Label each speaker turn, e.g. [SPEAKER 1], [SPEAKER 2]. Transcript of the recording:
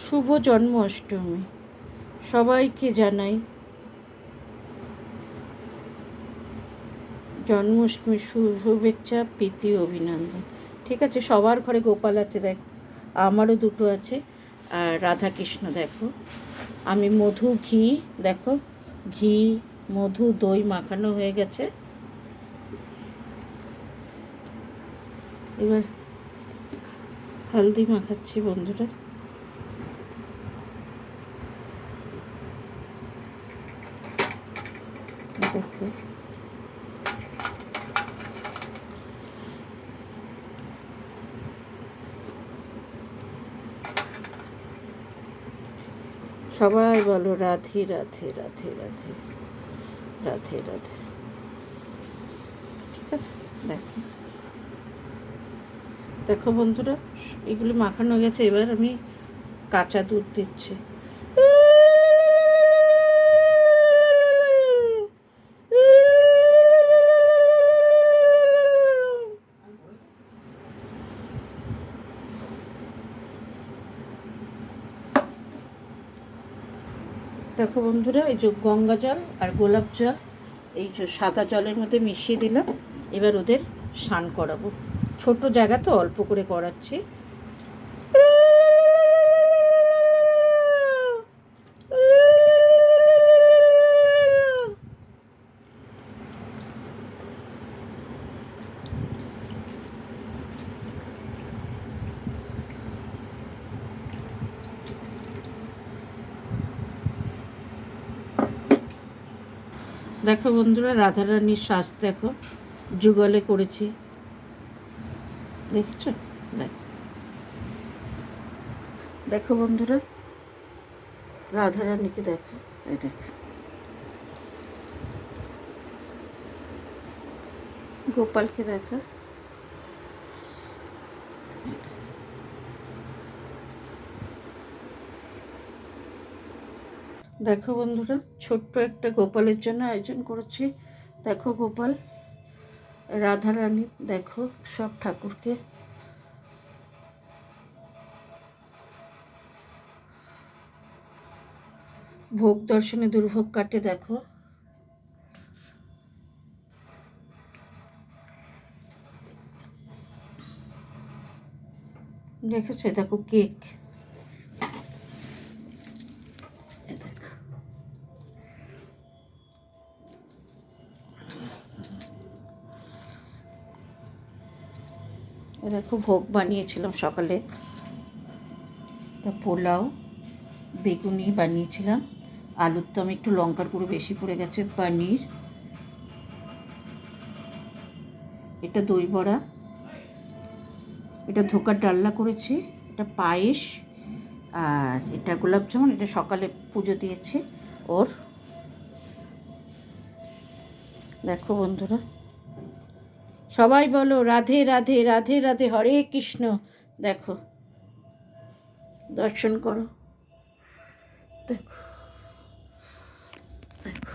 [SPEAKER 1] শুভ জন্মাষ্টমী সবাইকে জানাই জন্মাষ্টমীর শুভেচ্ছা প্রীতি অভিনন্দন। ঠিক আছে, সবার ঘরে গোপাল আছে দেখো, আমারও দুটো আছে। আর রাধাকৃষ্ণ দেখো, আমি মধু ঘি দেখো, ঘি মধু দই মাখানো হয়ে গেছে। এবার হলদি মাখাচ্ছি বন্ধুরা। দেখো সবাই বলো রাধে রাধে রাধে রাধে রাধে রাধে। ঠিক আছে, দেখো দেখো বন্ধুরা, এগুলি মাখানো গেছে। এবার আমি কাঁচা দুধ দিচ্ছি। দেখো বন্ধুরা, এই যে গঙ্গা জল আর গোলাপ জল এই যে সাদা জলের মধ্যে মিশিয়ে দিলাম। এবার ওদের স্নান করাবো। ছোট জায়গা তো, অল্প করে করাচ্ছি। দেখো বন্ধুরা, রাধারানীর শ্বাস দেখো, যুগলে করেছি, দেখছো? দেখো দেখো বন্ধুরা, রাধারানীকে দেখো, এই দেখো গোপালকে দেখো। দেখো বন্ধুরা, ছোট্ট একটা গোপালের জন্য আয়োজন করেছি। দেখো গোপাল, রাধারানী দেখো, সব ঠাকুরকে ভোগ দর্শনে দুর্ভোগ কাটে। দেখো দেখেছো, দেখো কেক, দেখো ভোগ বানিয়েছিলাম সকালে, পোলাও বেগুনি বানিয়েছিলাম, আলুর দম একটু লঙ্কার গুঁড়ো বেশি পড়ে গেছে, পনির, এটা দই বড়া, এটা ধোকার ডালনা করেছি, এটা পায়েস, আর এটা গোলাপ জামুন। এটা সকালে পুজো দিয়েছি ওর। দেখো বন্ধুরা, সবাই বলো রাধে রাধে রাধে রাধে, হরে কৃষ্ণ। দেখো দর্শন করো, দেখো দেখো।